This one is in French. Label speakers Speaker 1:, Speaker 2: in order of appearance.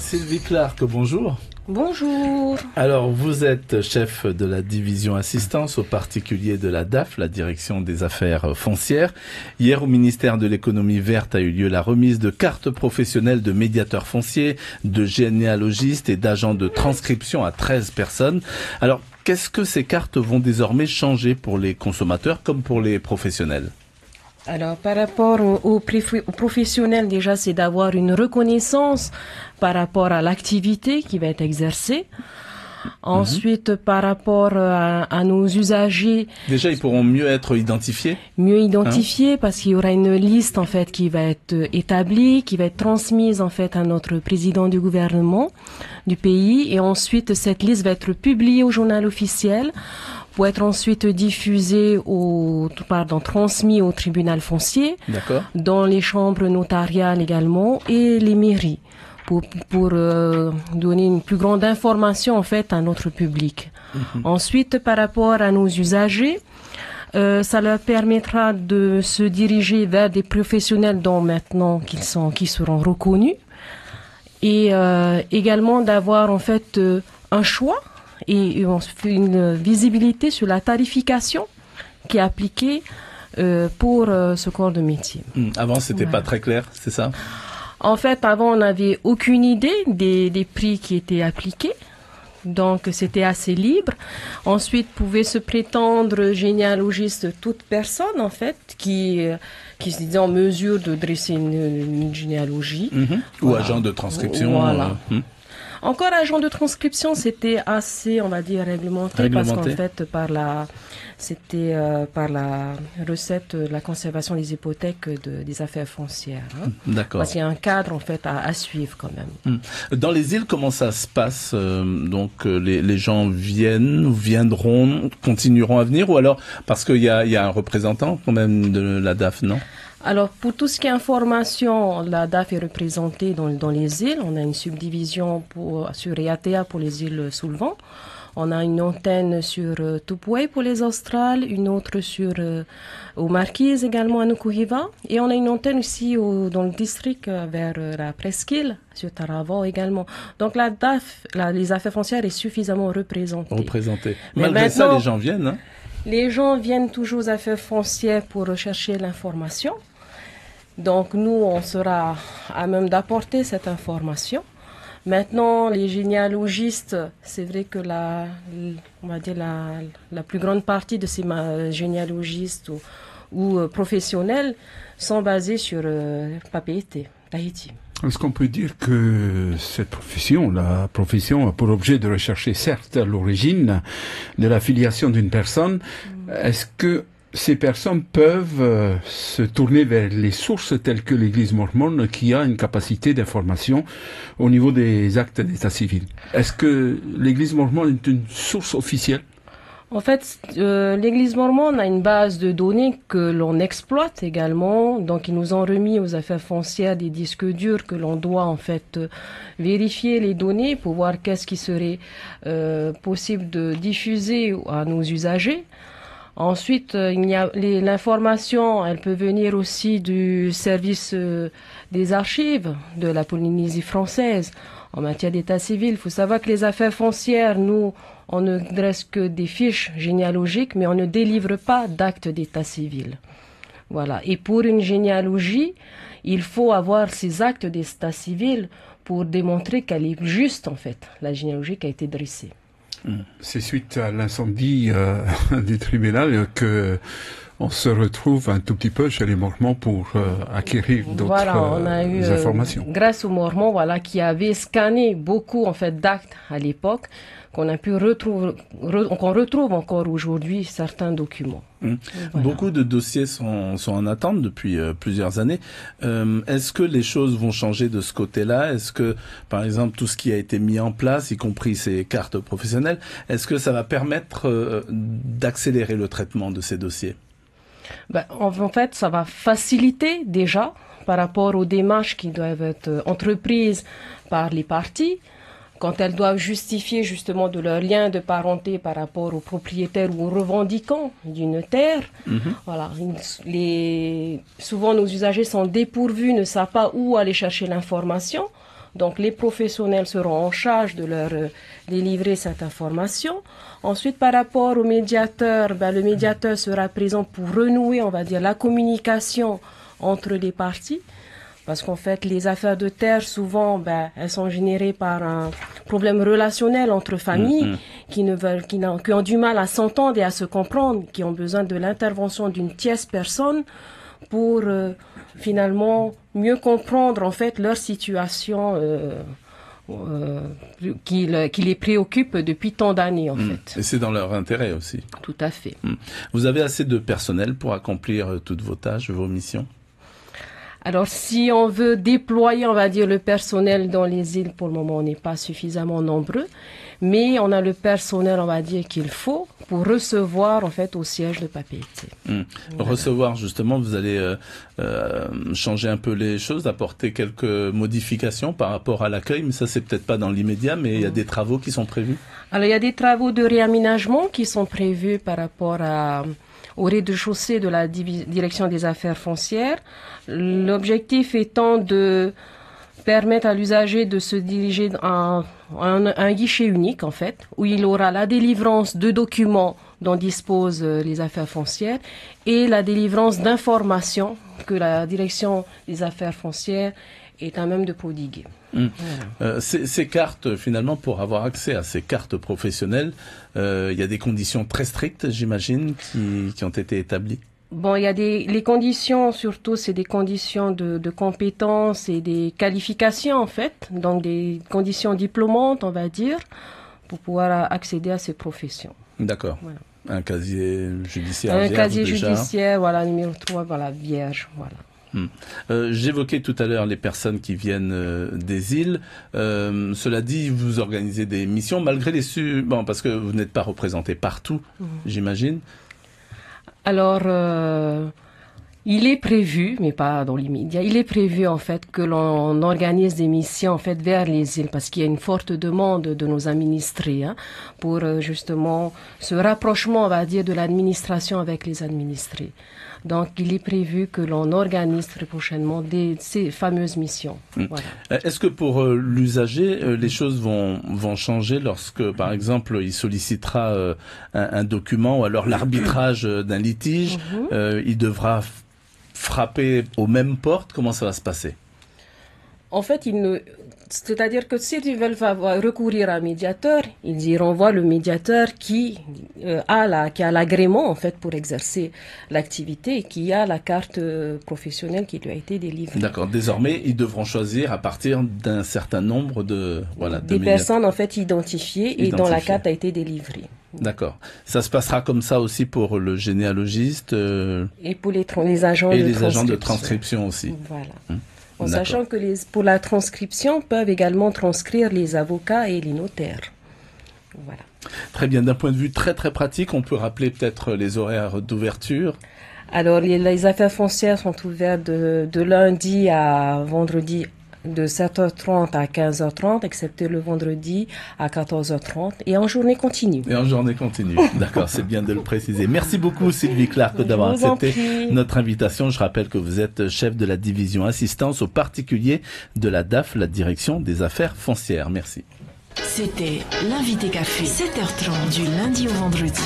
Speaker 1: Sylvie Clark, bonjour.
Speaker 2: Bonjour.
Speaker 1: Alors, vous êtes chef de la division assistance aux particuliers de la DAF, la direction des affaires foncières. Hier, au ministère de l'économie verte a eu lieu la remise de cartes professionnelles de médiateurs fonciers, de généalogistes et d'agents de transcription à 13 personnes. Alors, qu'est-ce que ces cartes vont désormais changer pour les consommateurs comme pour les professionnels ?
Speaker 2: Alors, par rapport aux professionnels, déjà, c'est d'avoir une reconnaissance par rapport à l'activité qui va être exercée. Ensuite, par rapport à nos usagers...
Speaker 1: Déjà, ils pourront mieux être identifiés ?
Speaker 2: Mieux identifiés, parce qu'il y aura une liste, en fait, qui va être établie, qui va être transmise, en fait, à notre président du gouvernement du pays. Et ensuite, cette liste va être publiée au journal officiel pour être ensuite diffusée transmis au tribunal foncier, dans les chambres notariales également et les mairies, pour donner une plus grande information en fait à notre public. Ensuite, par rapport à nos usagers, ça leur permettra de se diriger vers des professionnels dont maintenant qui seront reconnus, et également d'avoir en fait un choix et une visibilité sur la tarification qui est appliquée pour ce corps de métier.
Speaker 1: Avant, c'était pas très clair, c'est ça ?
Speaker 2: En fait, avant, on n'avait aucune idée des prix qui étaient appliqués. Donc, c'était assez libre. Ensuite, pouvait se prétendre généalogiste toute personne, en fait, qui se disait en mesure de dresser une généalogie.
Speaker 1: Ou agent de transcription.
Speaker 2: Voilà. Encore agent de transcription, c'était assez, on va dire, réglementé. Parce qu'en fait, par la recette de la conservation des hypothèques des affaires foncières.
Speaker 1: D'accord.
Speaker 2: Parce qu'il y a un cadre, en fait, à suivre quand même.
Speaker 1: Dans les îles, comment ça se passe ? Donc, les gens viendront, continueront à venir, ou alors, parce qu'il y a un représentant quand même de la DAF, non ?
Speaker 2: Alors, pour tout ce qui est information, la DAF est représentée dans les îles. On a une subdivision sur Eatea pour les îles sous le vent. On a une antenne sur Tupoué pour les Australes, une autre aux Marquises également à Nukuhiva. Et on a une antenne aussi dans le district vers la Presqu'île, sur Taravao également. Donc la DAF, les affaires foncières, est suffisamment représentée.
Speaker 1: Malgré ça, les gens viennent, hein ?
Speaker 2: Les gens viennent toujours aux affaires foncières pour rechercher l'information. Donc nous, on sera à même d'apporter cette information. Maintenant, les généalogistes, c'est vrai que la plus grande partie de ces généalogistes ou professionnels sont basés sur Papeete, Tahiti.
Speaker 3: Est-ce qu'on peut dire que cette profession, la profession a pour objet de rechercher certes l'origine de la filiation d'une personne, est-ce que ces personnes peuvent se tourner vers les sources telles que l'Église mormone qui a une capacité d'information au niveau des actes d'état civil? Est-ce que l'Église mormone est une source officielle?
Speaker 2: En fait, l'Église mormone a une base de données que l'on exploite également. Donc, ils nous ont remis aux affaires foncières des disques durs que l'on doit en fait vérifier les données pour voir qu'est-ce qui serait possible de diffuser à nos usagers. Ensuite, l'information, elle peut venir aussi du service des archives de la Polynésie française en matière d'état civil. Il faut savoir que les affaires foncières, nous, on ne dresse que des fiches généalogiques, mais on ne délivre pas d'actes d'état civil. Voilà. Et pour une généalogie, il faut avoir ces actes d'état civil pour démontrer qu'elle est juste, en fait, la généalogie qui a été dressée.
Speaker 3: C'est suite à l'incendie du tribunal que on se retrouve un tout petit peu chez les Mormons pour acquérir d'autres informations.
Speaker 2: Grâce aux Mormons, qui avaient scanné beaucoup en fait d'actes à l'époque, qu'on a pu qu'on retrouve encore aujourd'hui certains documents.
Speaker 1: Voilà. Beaucoup de dossiers sont en attente depuis plusieurs années. Est-ce que les choses vont changer de ce côté-là? Est-ce que, par exemple, tout ce qui a été mis en place, y compris ces cartes professionnelles, est-ce que ça va permettre d'accélérer le traitement de ces dossiers?
Speaker 2: En fait, ça va faciliter déjà par rapport aux démarches qui doivent être entreprises par les parties, quand elles doivent justifier justement de leur lien de parenté par rapport aux propriétaires ou aux revendiquants d'une terre. Voilà. Souvent, nos usagers sont dépourvus, ne savent pas où aller chercher l'information. Donc les professionnels seront en charge de leur délivrer cette information. Ensuite, par rapport au médiateur, le médiateur sera présent pour renouer, on va dire, la communication entre les parties. Parce qu'en fait, les affaires de terre, souvent, elles sont générées par un problème relationnel entre familles qui ont du mal à s'entendre et à se comprendre, qui ont besoin de l'intervention d'une tierce personne pour finalement mieux comprendre en fait leur situation qui les préoccupe depuis tant d'années en fait.
Speaker 1: Et c'est dans leur intérêt aussi.
Speaker 2: Tout à fait.
Speaker 1: Vous avez assez de personnel pour accomplir toutes vos tâches, vos missions?
Speaker 2: Alors, si on veut déployer, on va dire, le personnel dans les îles, pour le moment, on n'est pas suffisamment nombreux, mais on a le personnel, on va dire, qu'il faut pour recevoir, en fait, au siège de Papeete.
Speaker 1: Voilà. Recevoir, justement, vous allez changer un peu les choses, apporter quelques modifications par rapport à l'accueil, mais ça, c'est peut-être pas dans l'immédiat, mais il y a des travaux qui sont prévus?
Speaker 2: Alors, il y a des travaux de réaménagement qui sont prévus par rapport au rez-de-chaussée de la direction des affaires foncières. L'objectif étant de permettre à l'usager de se diriger à un guichet unique, en fait, où il aura la délivrance de documents dont disposent les affaires foncières et la délivrance d'informations que la direction des affaires foncières est à même de prodiguer.
Speaker 1: Voilà. Ces cartes, finalement, pour avoir accès à ces cartes professionnelles, il y a des conditions très strictes, j'imagine, qui ont été établies.
Speaker 2: Bon, il y a les conditions, surtout, c'est des conditions de compétences et des qualifications, en fait. Donc, des conditions diplômantes, on va dire, pour pouvoir accéder à ces professions.
Speaker 1: D'accord. Voilà. Un casier judiciaire
Speaker 2: vierge,
Speaker 1: déjà. Un
Speaker 2: casier judiciaire, voilà, numéro 3, voilà, vierge, voilà.
Speaker 1: J'évoquais tout à l'heure les personnes qui viennent des îles. Cela dit, vous organisez des missions malgré bon, parce que vous n'êtes pas représenté partout, j'imagine.
Speaker 2: Alors, il est prévu, mais pas dans l'immédiat, il est prévu en fait que l'on organise des missions en fait vers les îles parce qu'il y a une forte demande de nos administrés pour justement ce rapprochement, on va dire, de l'administration avec les administrés. Donc, il est prévu que l'on organise très prochainement ces fameuses missions. Voilà.
Speaker 1: Est-ce que pour l'usager, les choses vont changer lorsque, par exemple, il sollicitera un document ou alors l'arbitrage d'un litige, il devra frapper aux mêmes portes? Comment ça va se passer?
Speaker 2: En fait, c'est-à-dire que s'ils veulent recourir à un médiateur, ils iront voir le médiateur qui a l'agrément en fait pour exercer l'activité et qui a la carte professionnelle qui lui a été délivrée.
Speaker 1: D'accord. Désormais, ils devront choisir à partir d'un certain nombre des
Speaker 2: personnes en fait identifiées et dont la carte a été délivrée.
Speaker 1: D'accord. Ça se passera comme ça aussi pour le généalogiste
Speaker 2: et pour les agents
Speaker 1: de transcription aussi.
Speaker 2: Voilà. En sachant que pour la transcription peuvent également transcrire les avocats et les notaires. Voilà.
Speaker 1: Très bien. D'un point de vue très très pratique, on peut rappeler peut-être les horaires d'ouverture.
Speaker 2: Alors les affaires foncières sont ouvertes de lundi à vendredi de 7h30 à 15h30, excepté le vendredi à 14h30 et en journée continue.
Speaker 1: D'accord, c'est bien de le préciser. Merci beaucoup Sylvie Clark d'avoir accepté notre invitation. Je rappelle que vous êtes chef de la division assistance aux particuliers de la DAF, la direction des affaires foncières. Merci.
Speaker 4: C'était l'invité café, 7h30 du lundi au vendredi.